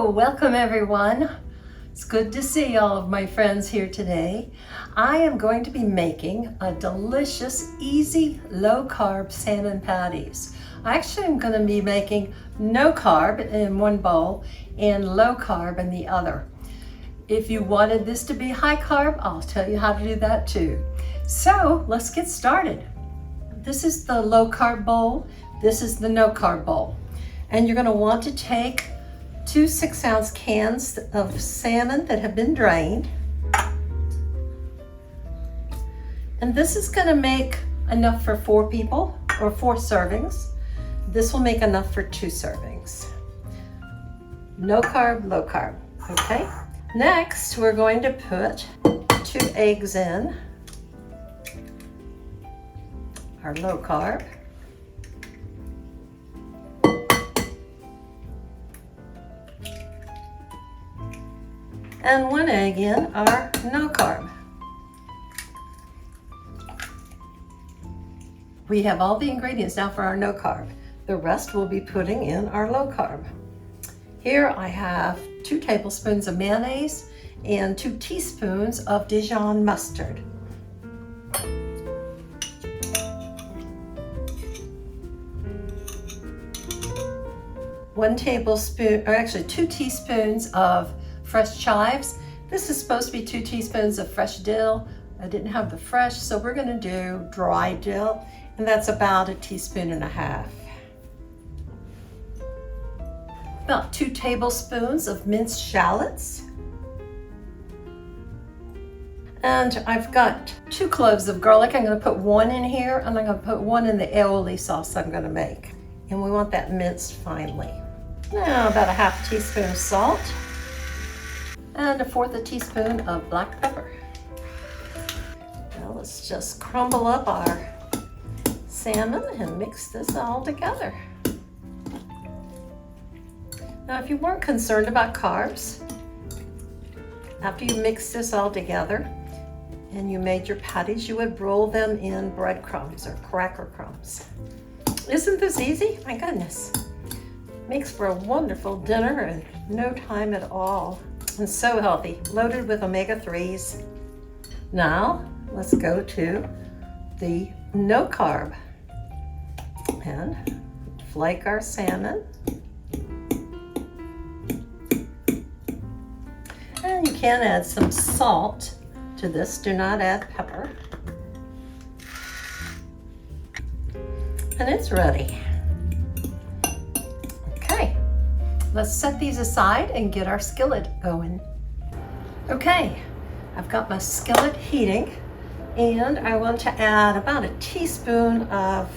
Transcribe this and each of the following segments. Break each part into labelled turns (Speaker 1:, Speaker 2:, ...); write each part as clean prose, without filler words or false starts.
Speaker 1: Hello, welcome everyone. It's good to see all of my friends here today. I am going to be making a delicious, easy, low-carb salmon patties. I actually am going to be making no carb in one bowl and low carb in the other. If you wanted this to be high carb, I'll tell you how to do that too. So let's get started. This is the low carb bowl. This is the no carb bowl. And you're going to want to take 2 6-ounce cans of salmon that have been drained. And this is going to make enough for 4 people or 4 servings. This will make enough for 2 servings. No carb, low carb. Okay. Next, we're going to put 2 eggs in our low carb. And 1 egg in our no carb. We have all the ingredients now for our no carb. The rest we'll be putting in our low carb. Here I have 2 tablespoons of mayonnaise and 2 teaspoons of Dijon mustard. One tablespoon, or actually 2 teaspoons of fresh chives. This is supposed to be 2 teaspoons of fresh dill. I didn't have the fresh, so we're going to do dry dill, and that's about 1.5 teaspoons. About 2 tablespoons of minced shallots. And I've got 2 cloves of garlic. I'm going to put 1 in here, and I'm going to put 1 in the AIOLI sauce I'm going to make. And we want that minced finely. Now about 1/2 teaspoon of salt. And 1/4 teaspoon of black pepper. Now let's just crumble up our salmon and mix this all together. Now if you weren't concerned about carbs, after you mix this all together and you made your patties, you would roll them in breadcrumbs or cracker crumbs. Isn't this easy? My goodness. Makes for a wonderful dinner in no time at all. And so healthy, loaded with omega-3s. Now, let's go to the no carb and flake our salmon. And you can add some salt to this, do not add pepper. And it's ready. Okay, let's set these aside and get our skillet going. Okay, I've got my skillet heating, and I want to add about 1 teaspoon of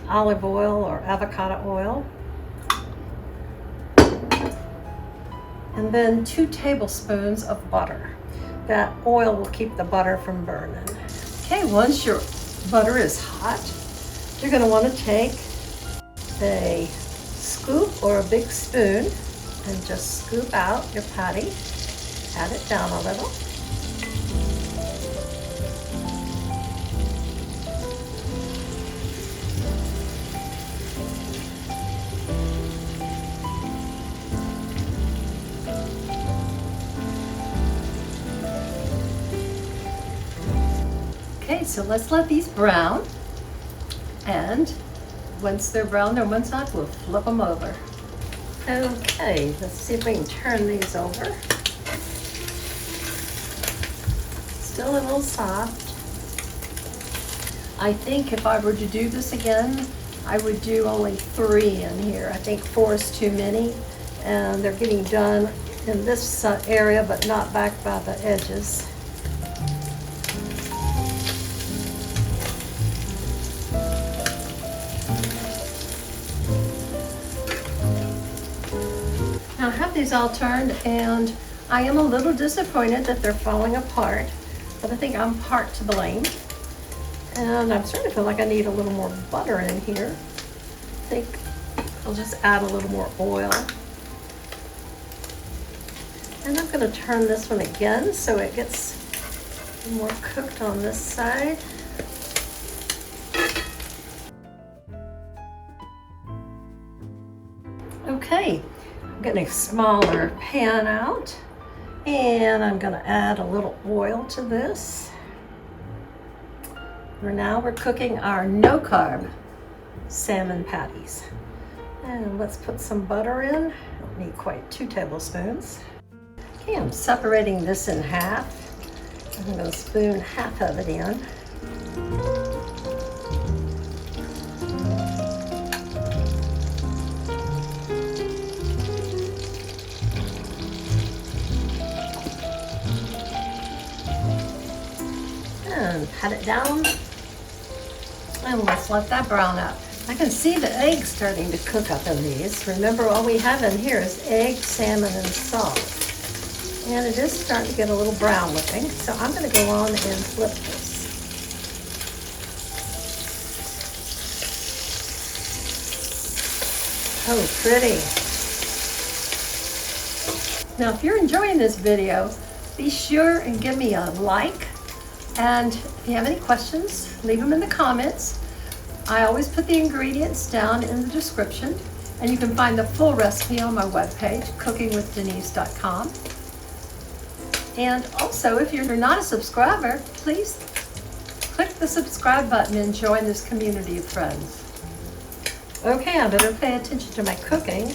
Speaker 1: olive oil or avocado oil, and then 2 tablespoons of butter. That oil will keep the butter from burning. Okay, once your butter is hot, you're going to want to take a scoop or a big spoon and just scoop out your patty. Add it down a little. Okay, so let's let these brown. And once they're browned on one side, we'll flip them over. Okay, let's see if we can turn these over. Still a little soft. I think if I were to do this again, I would do only 3 in here. I think 4 is too many, and they're getting done in this area, but not back by the edges. Now I have these all turned, and I am a little disappointed that they're falling apart, but I think I'm part to blame. And I'm starting to feel like I need a little more butter in here. I think I'll just add a little more oil. And I'm going to turn this one again so it gets more cooked on this side. Okay, I'm getting a smaller pan out, and I'm gonna add a little oil to this. Now we're cooking our no-carb salmon patties. And let's put some butter in. Don't need quite 2 tablespoons. Okay, I'm separating this in half. I'm gonna spoon half of it in. And pat it down. And let's let that brown up. I can see the eggs starting to cook up in these. Remember, all we have in here is egg, salmon, and salt. And it is starting to get a little brown looking, so I'm going to go on and flip this. Oh, pretty. Now, if you're enjoying this video, be sure and give me a like. And if you have any questions, leave them in the comments. I always put the ingredients down in the description, and you can find the full recipe on my webpage, cookingwithdenise.com. And also, if you're not a subscriber, please click the subscribe button and join this community of friends. Okay, I better pay attention to my cooking.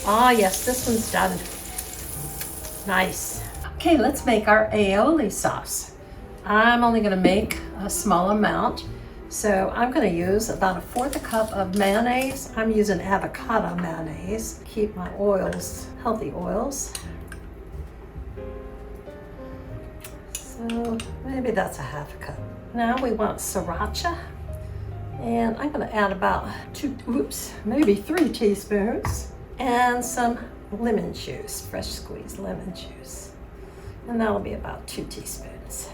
Speaker 1: Ah, yes, this one's done. Nice. Okay, let's make our aioli sauce. I'm only going to make a small amount, so I'm going to use about 1/4 cup of mayonnaise. I'm using avocado mayonnaise. Keep my oils, healthy oils. So maybe that's 1/2 cup. Now we want sriracha, and I'm going to add about 3 teaspoons, and some lemon juice, fresh squeezed lemon juice. And that'll be about 2 teaspoons.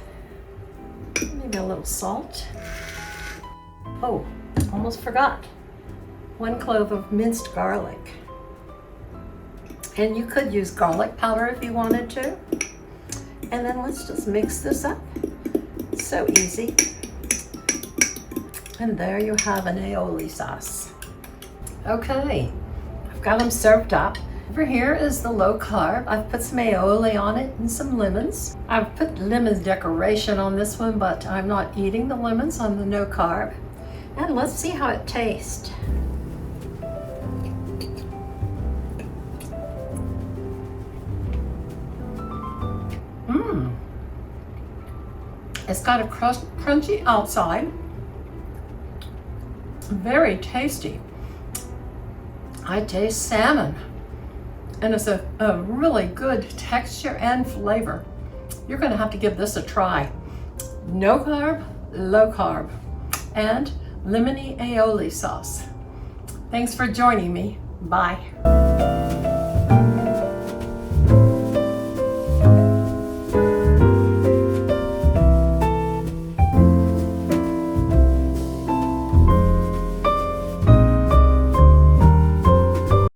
Speaker 1: Maybe a little salt. Oh, almost forgot. 1 clove of minced garlic. And you could use garlic powder if you wanted to. And then let's just mix this up. It's so easy. And there you have an aioli sauce. Okay, I've got them served up. Over here is the low carb. I've put some aioli on it and some lemons. I've put lemon decoration on this one, but I'm not eating the lemons on the no carb. And let's see how it tastes. It's got a crunchy outside. Very tasty. I taste salmon. And it's a really good texture and flavor. You're gonna have to give this a try. No carb, low carb, and lemony aioli sauce. Thanks for joining me. Bye.